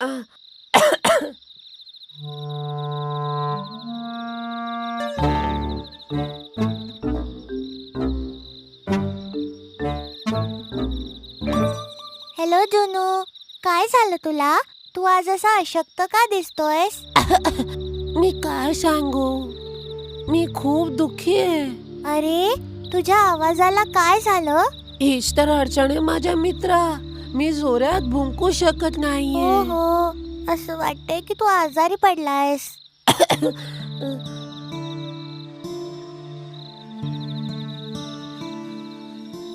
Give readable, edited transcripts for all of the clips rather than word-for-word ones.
Hello जुनू, काय झालं तुला? तू आज असा अशक्त का दिसतोयस? मी काय सांगू, मी खूप दुःखी आहे. अरे, तुझ्या आवाजाला काय झालं? हीच तर अडचण आहे माझ्या मित्रा. मी जोरात भुंकू शकत हो नाहीये. हो, असं वाटतंय की तू आजारी पडलायस.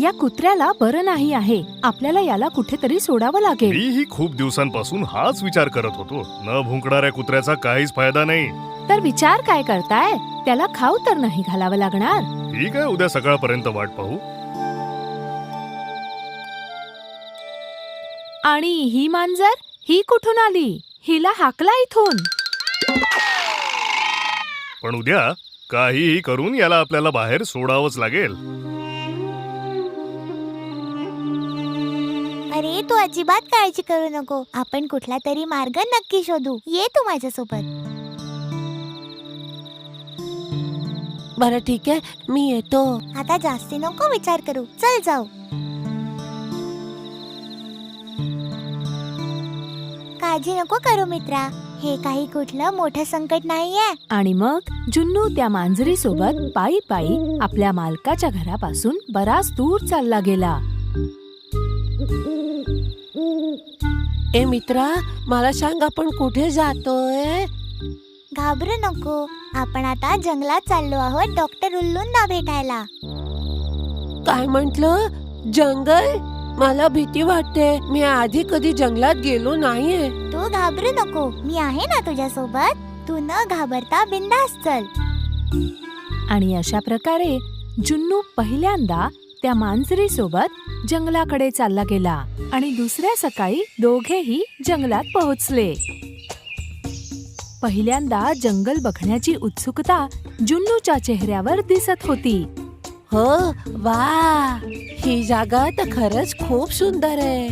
या कुत्र्याला बरं नाही आहे. आपल्याला याला कुठेतरी सोडावं लागेल. मीही खूप दिवसांपासून हाच विचार करत होतो. न भुंकणाऱ्या कुत्र्याचा काहीच फायदा नाही. तर विचार काय करताय? त्याला खाऊ तर नाही घालावं लागणार. ठीक आहे, उद्या सकाळपर्यंत वाट पाहू. आणि ही मांजर, ही कुठून आली? हिला हाकला इथून. पण उद्या काहीही करून याला आपल्याला बाहेर सोडावंच लागेल. अरे, तू अजिबात काळजी करू नको. आपण कुठला तरी मार्ग नक्की शोधू. ये तू माझ्यासोबत. बरं ठीक आहे, मी येतो. आता जास्ती नको विचार करू. चल जाऊ. काळजी नको करू मित्रा. हे काही कुठलं मोठं संकट नाहीये. आणि मग जुन्नू त्या मांजरी सोबत पायी पायी आपल्या मालकाच्या घरापासून बराच दूर चालला गेला. ए मित्रा, मला सांग आपण कुठे जातोय? घाबरू नको. आपण आता जंगलात चाललो आहोत डॉक्टर उल्लूंना भेटायला. काय म्हंटल? जंगल? मला भीती वाटते. मी आधी कधी जंगलात गेलो नाहीये. तू घाबरू नको. मी आहे ना तुझ्या सोबत. तू न घाबरता बिंदास चल. आणि अशा प्रकारे जुन्नू पहिल्यांदा त्या मांजरी सोबत जंगलाकडे चालला गेला. आणि दुसऱ्या सकाळी दोघेही जंगलात पोहोचले. पहिल्यांदा जंगल बघण्याची उत्सुकता जुन्नूच्या चेहऱ्यावर दिसत होती. हो, वा, ही जागा तर खरंच खूप सुंदर आहे.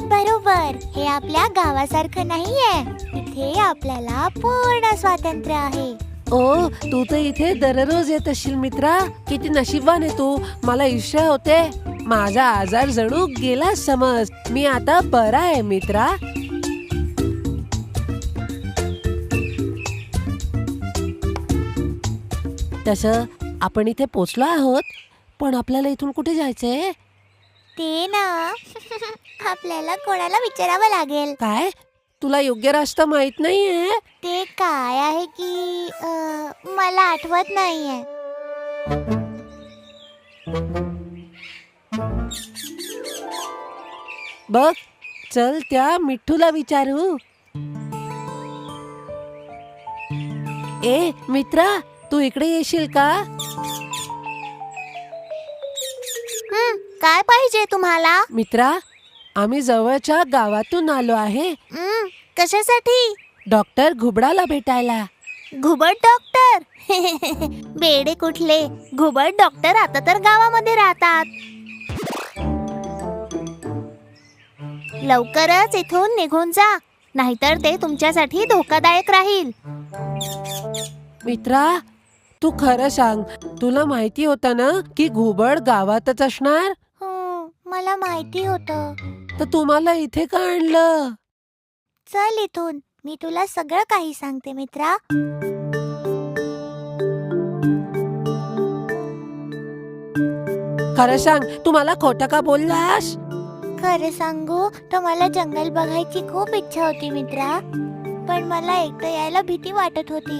बरोबर. हे आपल्या गावासारखं नाहीये. इथे आपल्याला पूर्ण स्वातंत्र्य आहे. ओ, तू तर इथे दररोज येत असशील मित्रा. किती नशीबवान आहे तू. मला ईर्ष्या होते. माझा आजार जणू गेला समज. मी आता बरा आहे मित्रा. तसं आपण इथे पोचलो आहोत, पण आपल्याला इथून कुठे जायचंय? ते ना आपल्याला कोणाला विचारावं लागेल. काय? तुला योग्य रस्ता माहित नाहीये? ते काय आहे की मला आठवत नाहीये. बघ, चल त्या मिठ्ठूला विचारू. ए मित्रा, तू इकडे येशील का? काय पाहिजे तुम्हाला? मित्रा, आम्ही जवळच्या गावातून आलो आहे कशासाठी? डॉक्टर घुबडाला भेटायला. घुबड डॉक्टर? बेडे कुठले? घुबड डॉक्टर आता तर गावामध्ये राहतात. लवकरच इथून निघून जा, नाहीतर ते तुमच्यासाठी धोकादायक राहील. मित्रा, तू खरं सांग, तुला माहिती होतं ना की घुबड गावातच असणार? हो, मला माहिती होतं. तर तुम्हाला इथे का आणलं? चल इथून, मी तुला सगळं काही सांगते मित्रा. खरं सांग, तू मला खोटं का बोललास? खरं सांगू तर मला जंगल बघायची खूप इच्छा होती मित्रा, पण मला एकटं यायला भीती वाटत होती.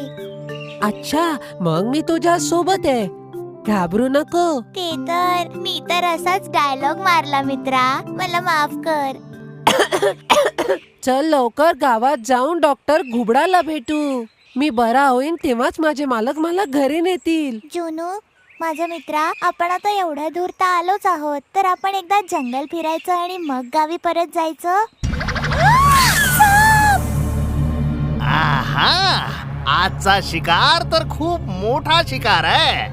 अच्छा, मग मी तुझ्या सोबत आहे. घाबरू नको. ते तर मी तर असाच डायलॉग मारला मित्रा, मला माफ कर. चल लवकर गावात जाऊन डॉक्टर घुबडाला भेटू. मी बरा होईन तेव्हाच माझे मालक मला घरी नेतील. जुनू, माझ्या मित्रा, आपण आता एवढ्या दूर तर आलोच आहोत, तर आपण एकदा जंगल फिरायचं आणि मग गावी परत जायचं. आहा, आजचा शिकार तर खूप मोठा शिकार आहे.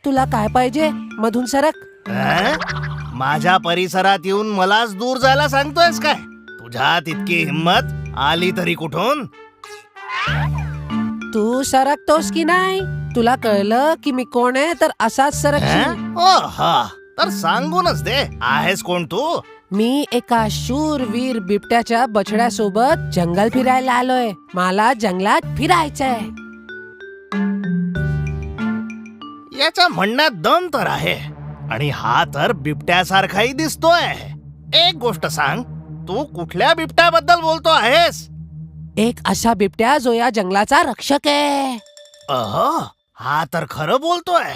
तुला काय पाहिजे? मधून सरक. माझ्या परिसरात येऊन मलाच दूर जायला सांगतोयस काय? तुझ्यात इतकी हिंमत आली तरी कुठून? तू सरकतोस की नाही? तुला कळलं की मी कोण आहे तर असाच सरकशील. हा तर सांगूनच दे, आहेस कोण तू? मी एका शूरवीर बिबट्याच्या बछड्यासोबत जंगल फिरायला आलोय. मला जंगलात फिरायचंय. याच्या म्हणण्यात दम तर आहे, आणि हा तर बिबट्यासारखाही दिसतोय. एक गोष्ट सांग, तू कुठल्या बिबट्याबद्दल बोलतो आहेस? एक असा बिबट्या जो या जंगलाचा रक्षक आहे. हा तर खरं बोलतोय.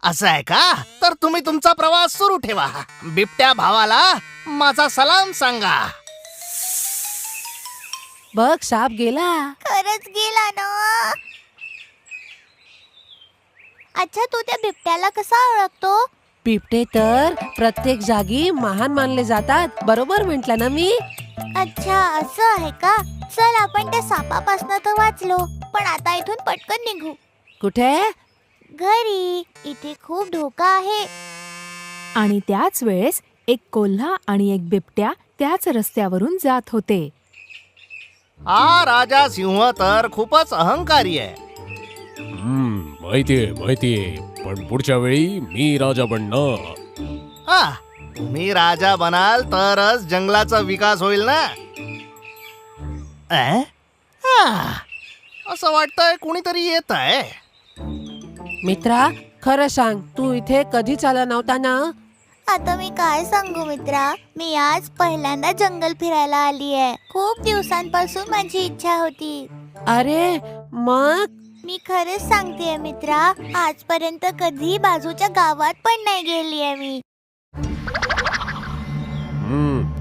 असं आहे का? तर तुम्ही तुमचा प्रवास सुरू ठेवा. बिबट्या भावाला माझा सलाम सांगा. बघ, साप गेला. खरंच गेला ना. अच्छा, तू त्या बिबट्याला कसा ओळखतो? बिबटे तर प्रत्येक जागी महान मानले जातात. बरोबर म्हंटल ना मी? अच्छा, असं आहे का? चल, आपण त्या सापापासनं तर वाचलो, पण आता इथून पटकन निघू. कुठे? घरी. इथे खूप धोका आहे. आणि त्याच वेळेस एक कोल्हा आणि एक बिबट्या त्याच रस्त्यावरून जात होते. हा राजा सिंह तर खूपच अहंकारी आहे. माहितीये, पण पुढच्या वेळी मी राजा बनणार. तुम्ही राजा बनाल तरच जंगलाचा विकास होईल ना. असं वाटतंय कुणीतरी येत आहे. मित्रा, खरं सांग, तू इथे कधीच आला नव्हता ना? आता मी काय सांगू मित्रा, मी आज पहिल्यांदा जंगल फिरायला आली आहे. खूप दिवसांपासून माझी इच्छा होती. अरे मग? मी खरंच सांगतेय मित्रा, आजपर्यंत कधी बाजूच्या गावात पण नाही गेली आहे मी.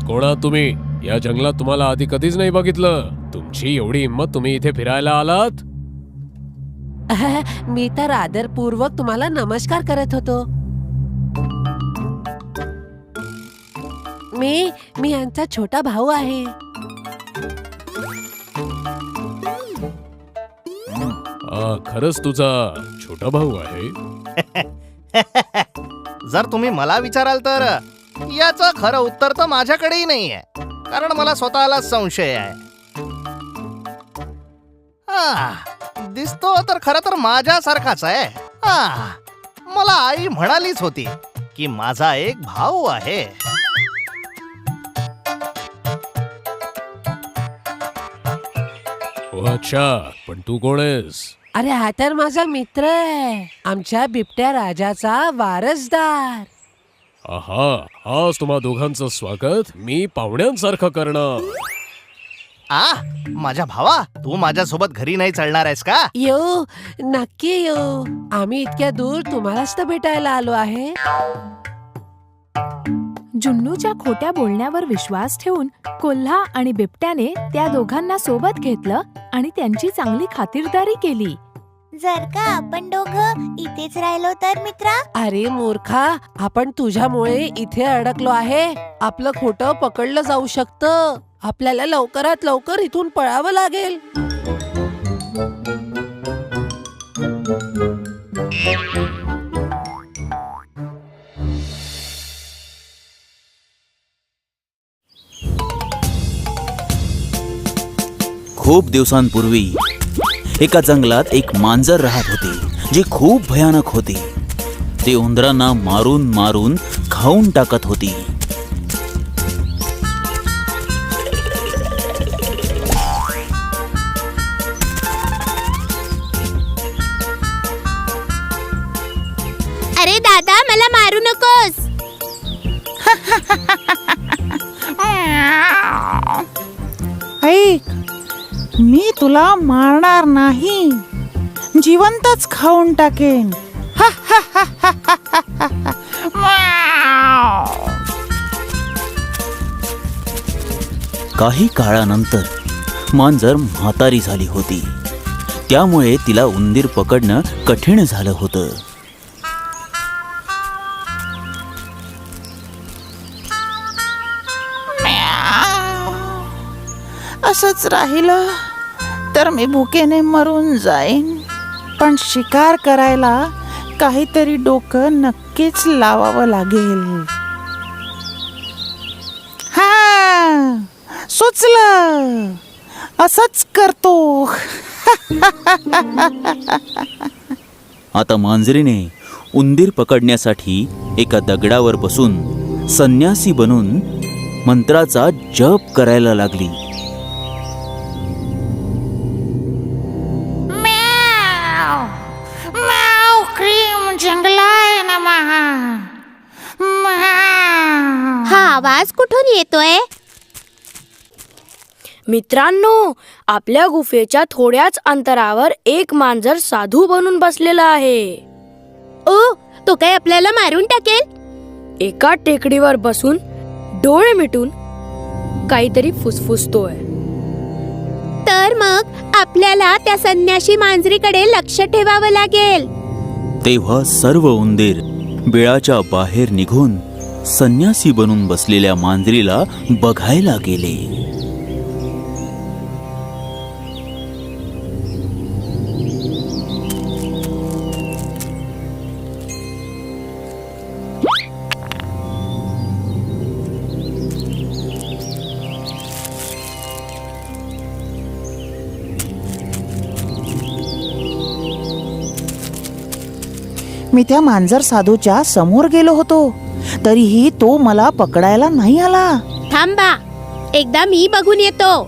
कोण आहात तुम्ही? या जंगलात तुम्हाला आधी कधीच नाही बघितलं. तुमची एवढी हिंमत, तुम्ही इथे फिरायला आलात? मी तर आदरपूर्वक तुम्हाला नमस्कार करत होतो. मी यांचा छोटा भाऊ आहे. खरंच तुझा छोटा भाऊ आहे? जर तुम्ही मला विचाराल तर याचं खरं उत्तर तर माझ्याकडेही नाहीये, कारण मला स्वतःला संशय आहे. दिसतो तर खरं तर माझ्यासारखाच आहे. मला आई म्हणालीच होती की माझा एक भाऊ आहे. अच्छा, पण तू कोण आहेस? अरे, हा तर माझा मित्र आहे, आमच्या बिबट्या राजाचा वारसदार. आज तुम्हा दोघांचं स्वागत मी पाहुण्यांसारखं करणार. माझ्या भावा, तू माझ्यासोबत घरी नाही चालणार आहेस का? येऊ, नक्की येऊ. आम्ही इतक्या दूर तुम्हालाच तर भेटायला आलो आहे. जुन्नूच्या खोट्या बोलण्यावर विश्वास ठेवून कोल्हा आणि बिबट्याने त्या दोघांना सोबत घेतलं आणि त्यांची चांगली खातिरदारी केली. जर का आपण दोघं इथेच राहिलो तर मित्रा? अरे मूर्खा, आपण तुझ्यामुळे इथे अडकलो आहे. आपलं खोटं पकडलं जाऊ शकतं. आपल्याला लवकरात लवकर इथून पळावं लागेल. खूप दिवसांपूर्वी एका जंगलात एक मांजर राहत होते, जी खूप भयानक होती. ती उंदरांना मारून मारून खाऊन टाकत होती. अरे दादा, मला मारू नकोस. ऐक, मी तुला मारणार नाही, जिवंतच खाऊन टाकेन. काही काळानंतर मांजर म्हातारी झाली होती. त्यामुळे तिला उंदीर पकडणं कठीण झालं होतं. असंच राहिलं तर मी भुकेने मरून जाईन. पण शिकार करायला काहीतरी डोकं नक्कीच लावावं लागेल. हा, सुचलं. असंच करतो. आता मांजरीने उंदीर पकडण्यासाठी एका दगडावर बसून संन्यासी बनून मंत्राचा जप करायला लागली. म्याव क्रीम जंगलाय नमः. हा आवाज कुठून येतोय? मित्रांनो, आपल्या गुफेच्या थोड्याच अंतरावर एक मांजर साधू बनून बसलेला आहे. ओ, तो काय आपल्याला मारून टाकेल? एका टेकडीवर बसून डोळे मिटून काहीतरी फुसफुसतोय. तर मग आपल्याला त्या संन्याशी मांजरीकडे लक्ष ठेवावं लागेल. तेव्हा सर्व उंदीर बिळाच्या बाहेर निघून संन्यासी बनून बसलेल्या मांजरीला बघायला गेले. मी त्या मांजर साधूच्या समोर गेलो होतो, तरीही तो मला पकडायला नाही आला. थांबा, एकदा मी बघून येतो.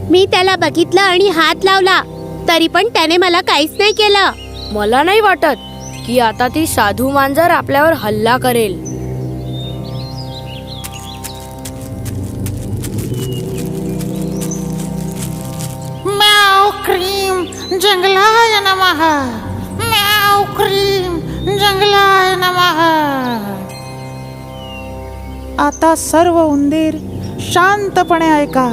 मी त्याला बघितलं आणि हात लावला, तरी पण त्याने मला काहीच नाही केलं. मला नाही वाटत की आता ती साधू मांजर आपल्यावर हल्ला करेल. म्याव क्रीम जंगलाय नमः. म्याव क्रीम जंगलाय नमः. आता सर्व उंदीर शांतपणे ऐका.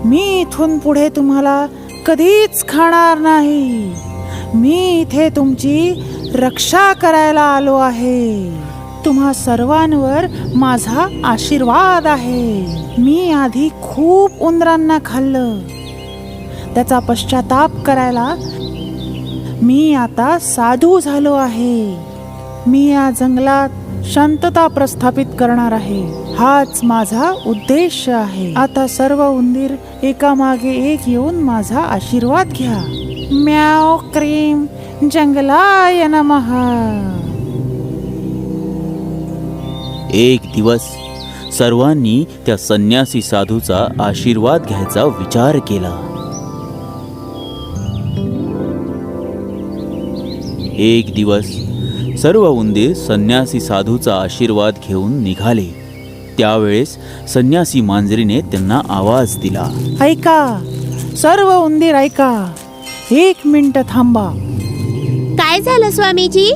मी इथून पुढे तुम्हाला कधीच खाणार नाही. मी इथे तुमची रक्षा करायला आलो आहे. तुम्हा सर्वांवर माझा आशीर्वाद आहे. मी आधी खूप उंदरांना खाल्लं, त्याचा पश्चाताप करायला मी आता साधू झालो आहे. मी या जंगलात शांतता प्रस्थापित करणार आहे. हाच माझा उद्देश आहे. आता सर्व उंदीर एकामागे एक येऊन माझा आशीर्वाद घ्या. म्याव क्रीम जंगलाय नमः. एक दिवस सर्वांनी त्या संन्यासी साधूचा आशीर्वाद घ्यायचा विचार केला. एक दिवस सर्व उंदीर संन्यासी साधूचा आशीर्वाद घेऊन निघाले. त्यावेळेस संन्यासी मांजरीने त्यांना आवाज दिला. ऐका, सर्व उंदीर ऐका. 1 मिनिट थांबा. काय झालं स्वामीजी?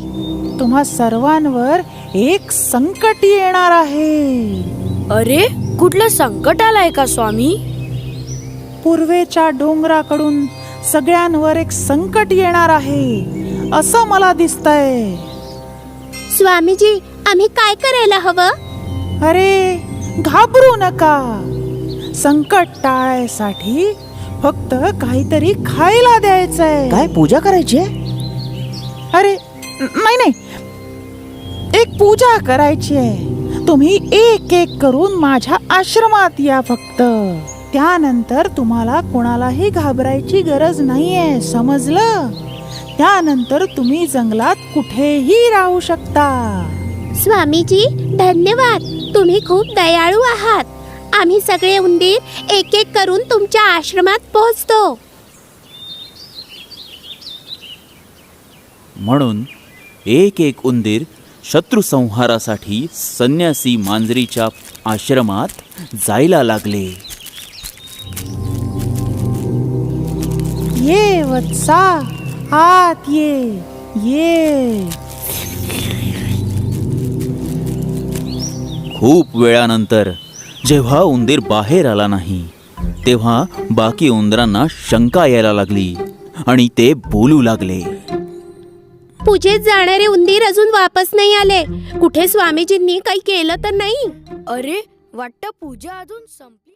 तुम्हा सर्वांवर एक संकट येणार आहे. अरे, कुठलं संकट आलंय का स्वामी? पूर्वेच्या डोंगराकडून सगळ्यांवर एक संकट येणार आहे असं मला दिसतंय. स्वामीजी, आम्ही काय करायला हवं? अरे, घाबरू नका. संकट टाळायसाठी फक्त काहीतरी खायला द्यायचंय. काय पूजा करायची? अरे नाही, एक पूजा करायची आहे. तुम्ही एक एक करून माझ्या आश्रमात या फक्त. त्यानंतर तुम्हाला कोणालाही घाबरायची गरज नाहीये, समजलं? त्यानंतर तुम्ही जंगलात कुठेही राहू शकता. स्वामीजी, धन्यवाद. तुम्ही खूप दयाळू आहात. आम्ही सगळे उंदीर एक एक करून तुमच्या आश्रमात पोहोचतो. म्हणून एक एक उंदीर शत्रुसंहारासाठी संन्यासी मांजरीच्या आश्रमात जायला लागले. ये वत्सा, आत ये. खूप वेळानंतर जेव्हा उंदीर बाहेर आला नाही, तेव्हा बाकी उंदरांना शंका यायला लागली आणि ते बोलू लागले. पूजेत जाणारे उंदीर अजून वापस नाही आले. कुठे स्वामीजींनी काही केलं तर नाही? अरे वाटतं पूजा अजून संपली